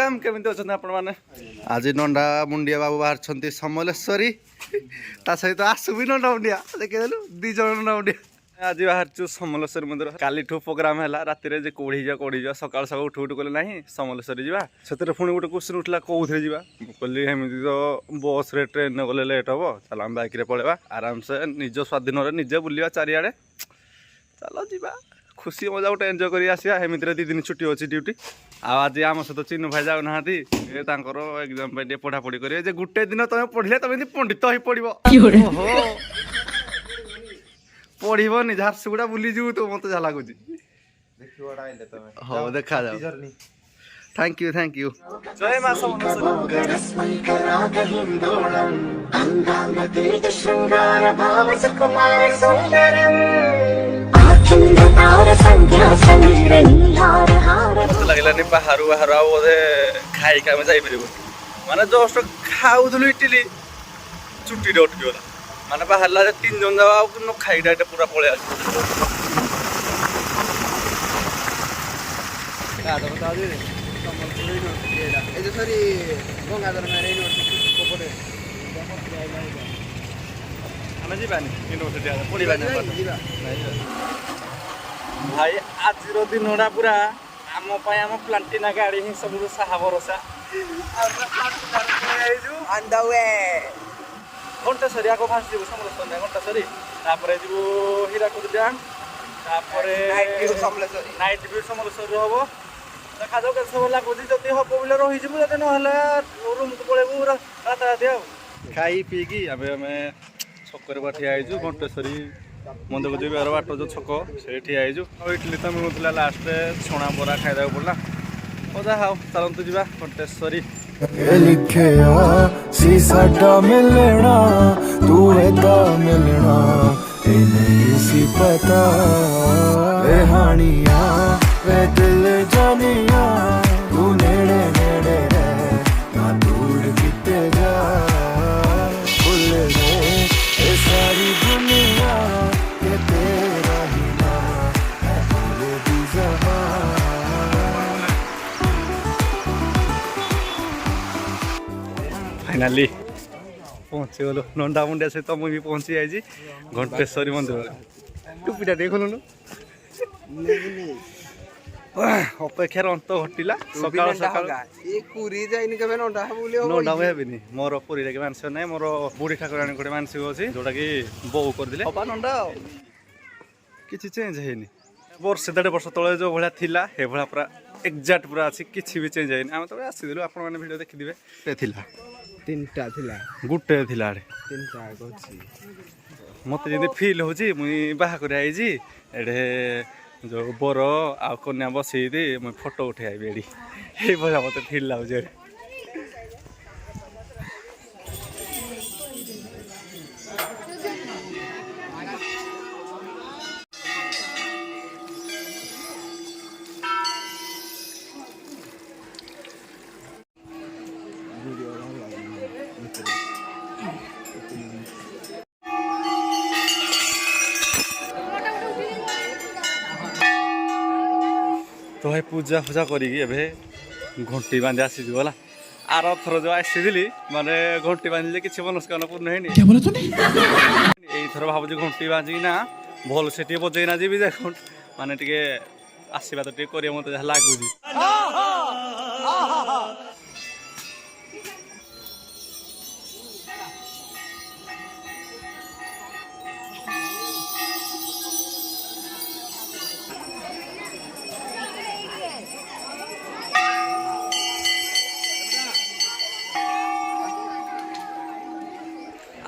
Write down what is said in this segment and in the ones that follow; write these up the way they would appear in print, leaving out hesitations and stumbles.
Welcome केमिति अछन आपण माने आज नंडा मुंडिया बाबू बाहर समलेश्वरी ता सहित आसु भी नंडा मुंडिया देखिदेलु 2 जण नंडा मुंडिया आज बाहर समलेश्वरी मंदिर काली प्रोग्राम है राति रे जे कोढ़ी जा सकाळ सकाळ उठ उठ कले नाही समलेश्वरी जीवा सेतरे पुणी गोटे क्वेश्चन उठला कोउथरे जीवा कहली हेमिति तो बस रे ट्रेन ने गले लेट हबो चल हम बाइक रे पळेबा आराम से निज स्वाधीन रे निजे बुलिया चारियाडे चलो जीवा खुशी मजा गोटे एंजॉय करी आसिया हेमिति रे 2 दिन छुट्टी अछि ड्यूटी आज आम सहित चिन्नु भाई जाऊ ना एग्जाम पढ़ा पढ़ी करे जे गुटे दिन तुम पढ़ले तुम पंडित ही पढ़ो पढ़नी झारसुगुड़ा बुली जीव तो मत जा लगुच हाँ देखा जाओ थैंक यू जय मां लगलानी बाहर बाहर बोधे खाई जापर माने जस्ट खाऊलु इटली चुटी उठगला माने बाहर 3 जन जावा न खाई डायरेक्ट पूरा पळे भाई आज दिन पूरा आम प्लांटिना गाड़ी ही सब साहा भरोसा घंटेश्वरी आगे फास्ट जीव समलेश्वर घंटेश्वरी जीव हीराकुद डैम नाइट व्यू समलेश्वर हम देखा जाऊ के सब लगुच जब हम बोले रही ना रूम को पड़ेबू रात राति खाई पीकी आम छक ठिया घंटेश्वरी मंदिर को जीवार बाट जो छक से ठिया इडली तो मिलूला लास्ट छणा बरा खाइदा पड़ा मजा हाउ चलतु जा घंटेश्वरी लिखे मिलना तू मिलना नहीं पता वे हानिया वे दिल जानिया तू नेड़े नेड़े ना दूर किते जा भूल गए सारी दुनिया ये तेरा ही ना है पूरे दी फाइनाली पहुँची गलु नंडा मुंडिया सहित मुझे भी पहुँची जाइए घंटेश्वरी मंदिर टुपीटा टे खोलुनु अपेक्षार अंत घटिला सकाल सकाल नंडा मुझे मोर पुरी के मानसिक ना मोर बुढ़ी ठाकुराणी गोटे मानसिक अच्छी जोटा कि बो करदे नंडा किसी चेंज है वर्षे 1.5 वर्ष तले जो भाया थिला हे भाया पूरा एक्जाक्ट पूरा अच्छी किसी भी चेंज है आम तो आसीलु आपण मैंने वीडियो देखिए थिला 3टा थिला गुटे थिला 3टा अछि मत जब फिल होची मुई बाहा कर आई एडे जो बर आ कन्या बसई मुई फोटो उठे आई एडी ये भाया मत फिल लागे तो भाई पूजा फूजा करी घंटी बांधि आसी गला आर थर जो आसी माने घंटी बांधिले किसी मनस्कामना पूर्ण है यही थर भावुँ घंटी बांधिना भल से बजेना जी माने टे आशीर्वाद टे कर मत जहाँ लगुच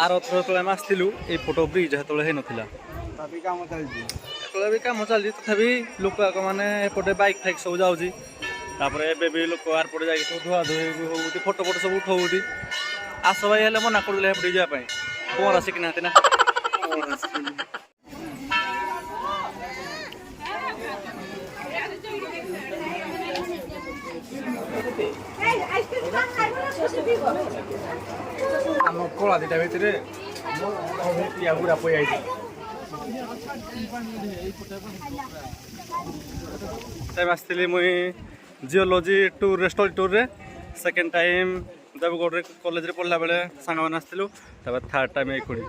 आर थर तो आम आसलु ये फोटो ब्रिज जो नाला भी कम चलती तथापि लोक मैंने एपटे बाइक फाइक सब जाऊँगी भी लोक आरपटे जा धुआ धुई हो फोटो फोटो सब उठाऊँ आस भाई हेल्ले मना कर जावाई पहरा शिखना ना आम कला दुटा भितर पूरा पई आई टाइम आसती मुई जिओलॉजी टूर स्टोरी टूर रे सेकेंड टाइम जब गोटे कॉलेज पढ़ला बेले सांग मैंने आसलु थर्ड टाइम ये खुड़ी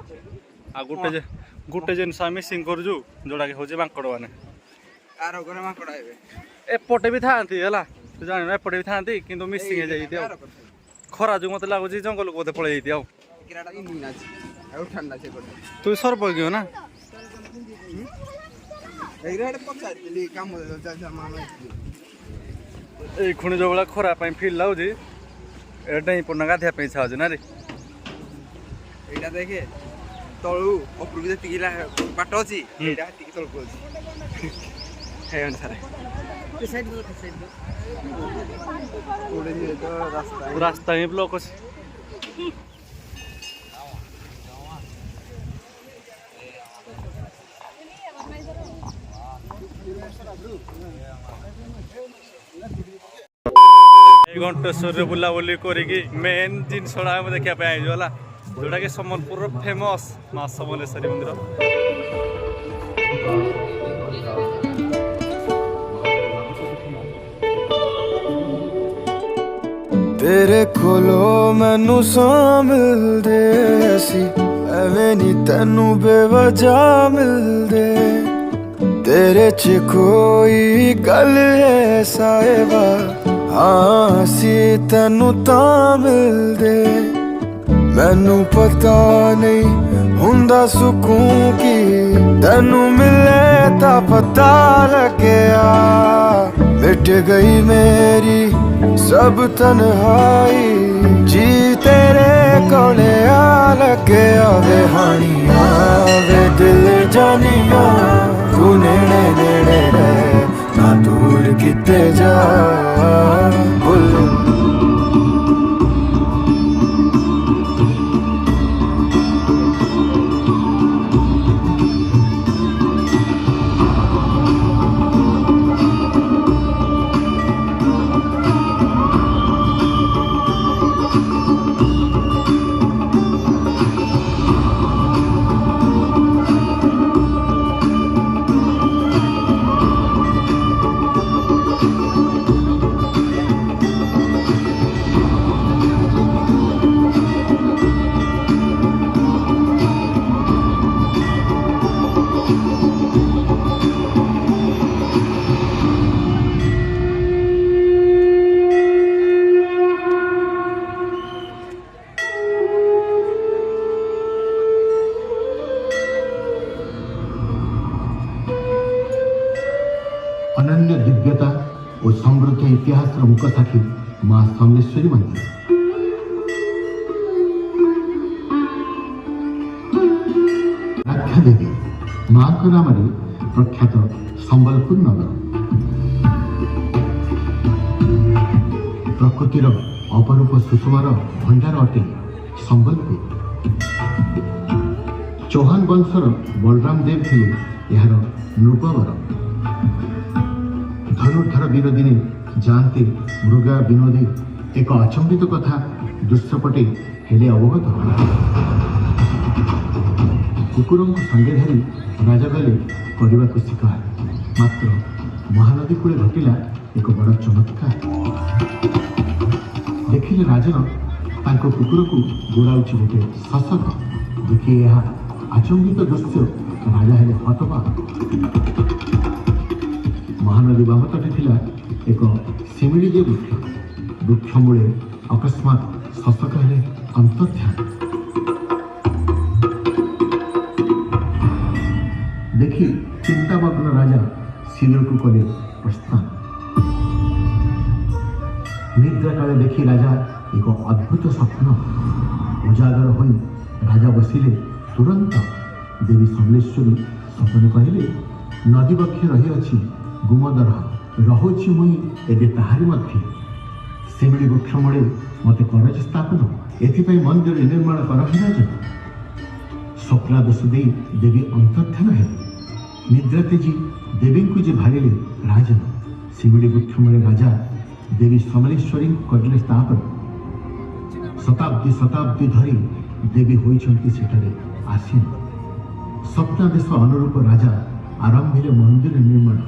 आ गोटे जिनस आम मिसिंग करूँ जोटा कि हूँ माकड़ मैंने एपटे भी था तू जान एपटे भी था कि मिसिंग हो जाए खरा जो मत लगुच जंगल को बोधे पलि तू सर्वज्ञ ना ये खुणी जो भाई खरा फिल लगुच डेई पड़ना गाधिया इच्छा हो ना रे ଏଇଟା ଦେଖେ ତଳୁ ଉପରକୁ ଯେତିକି ବାଟ ଅଛି ଏଇଟା ସେତିକି ତଳକୁ ଅଛି ସେଇ ଅନୁସାରେ रास्ता ही ब्लॉक अच्छे घंटेश्वर बुलाबुली करी मेन जिनसा देखा आईला जोटा कि सम्बलपुर फेमस माँ समलेश्वरी मंदिर तेरे कोलो मैनू सां मिलदे सी एवें नी तैनू बेवजह मिलदे तेरे च कोई गल है साहिबा हाँ सी तैनू तां मिलदे मैनू पता नहीं हुंदा सुकून की तैनू मिले ता पता लग्या मिट गई मेरी सब तन्हाई जी तेरे कोले आ लग्या वे हानिया वे दिल जानिया तू नेड़े नेड़े रह ना दूर किते जा बुल अनन्य दिव्यता और समृद्ध इतिहास मुखसाक्षी माँ समलेश्वरी मंदिर रक्षा देवी माँ को नाम प्रख्यात संबलपुर नगर प्रकृतिर अपरूप सुषमार भंडार अटे संबलपुर चौहान वंशर बलराम देव थे यार नृपवर धनुर्धर वीर दिने जानते मृगा विनोदी एक अचंबित कथा दृश्यपटे हेले अवगत कुकुर को संगे धरी राजा गले करने को शिकार मात्र महानदी कूले घटिला एक बड़ चमत्कार देखिले राजन तांको कुकुर को गोड़ाऊँ गोटे शसक देखिए यह अचंबित दृश्य राजा हेले हतबाक महानदी बामतटे थिला एक शिमिळीजे वृक्ष मूले अकस्मात शसक हेले अंतर्ध्यान देखि चिंतामग्न राजा शिविर को कले प्रस्थान निद्रा काले देखि राजा एक अद्भुत स्वप्न उजागर होई राजा बसिले तुरंत देवी समलेश्वरी सपने कहले नदी बक्षे रही अछि गुमदर रहुछि मुई एबे ताहारी मध्य शिमिळी वृक्ष मूले मते करज स्थापन एथिपाई मंदिर निर्माण कर स्वप्नादोष दे देवी अंतर्ध्यान है निद्रा तेजी देवी को जे भारिले राजन शिमिळी वृक्ष मूले राजा देवी समलेश्वरी करले स्थापन शताब्दी शताब्दी धरी देवी होइछंती सेठरे आसीन स्वप्नादेश अनुरूप राजा आरंभिले मंदिर निर्माण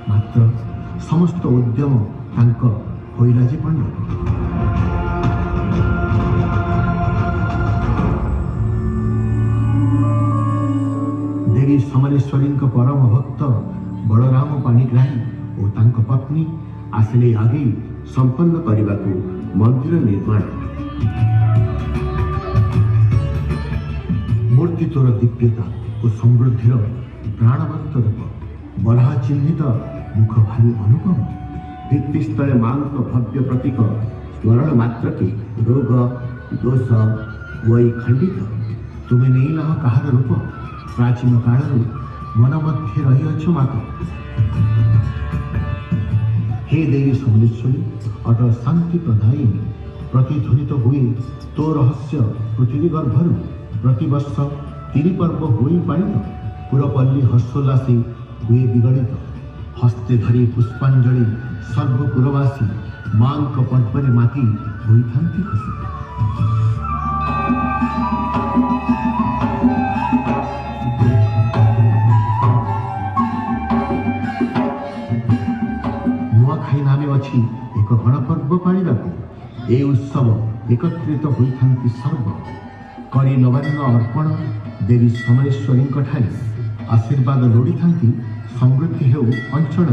मात्र समस्त उद्यम तांक होइला जे पंड देवी समलेश्वरी परम भक्त बलराम पाणिग्राही और तांको पत्नी आसिले आगे संपन्न करने को मंदिर निर्माण। मूर्ति तोर दिव्यता और समृद्धिर प्राणवंत रूप बराह चिन्हित मुख भारी अनुपम भित्तिस्थले मां भव्य प्रतीक स्मरण मात्र के रोग दोष वही खंडित तुम्हें नहीं ना कहार रूप प्राचीन काल मन मध्य रही माता। हे देवी समलेश्वरी अटल शांति प्रदायिनी प्रतिध्वनित हुए तो रहस्य पृथ्वी गर्भर प्रतिवर्ष 3 पर्व हुई पालित पुरपल्ली हर्षोल्लासी हुए विगलित हस्ते धरी पुष्पांजलि सर्वपुरवासी मां पर्वरे माती होइथांती खुशी। नुआखाई नामे अच्छी एक गणपर्व पालिबा ए उत्सव एकत्रित होइथांती सर्व करी नवान्न अर्पण देवी समलेश्वरी ठारे आशीर्वाद लोड़ी थांती समृद्धि हेउ अंचल।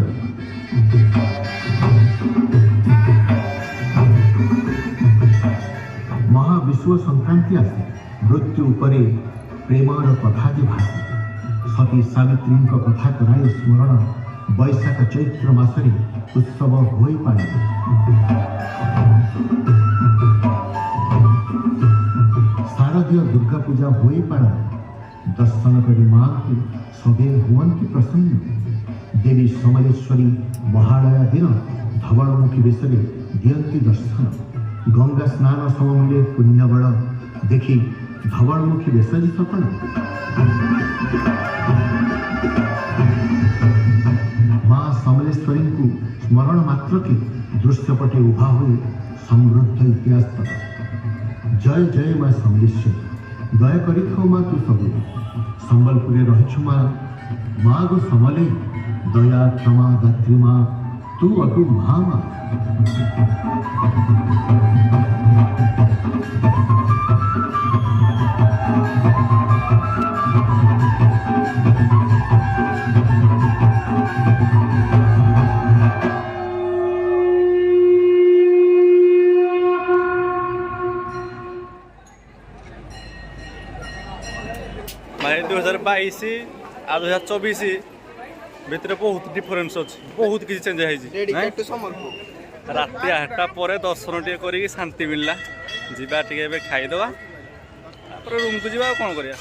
महाविश्व संक्रांति आसे मृत्यु उपरे प्रेमर कथा जे भाषे सती सावित्री कथा कराए स्मरण वैशाख चैत्र मासरे उत्सव होई पाले। शारदीय दुर्गा पूजा होई पाला दर्शन करी मां को सबे हुअंती प्रसन्न। देवी समलेश्वरी महालया दिन धवलमुखी बेशरे दियंती दर्शन गंगा स्नान समूले पुण्यबल देखी धवलमुखी बेशरी सफल। मां समलेश्वरी को स्मरण मात्र के दृश्यपटे उभा हुए समृद्ध इतिहास तक। जय जय मां समलेश्वरी दया करी मां तू सब संबलपुरे रहिछु मां गो समले दया क्षमा दात्री मां तू अटु मां। भाई 2022 आ 2024 भितर बहुत डिफरेन्स अच्छे बहुत किसी चेंज है राति 8टा पर दर्शन टे कर शांति मिलला जीवा टे खाईदे रूम को जी कौन करिया।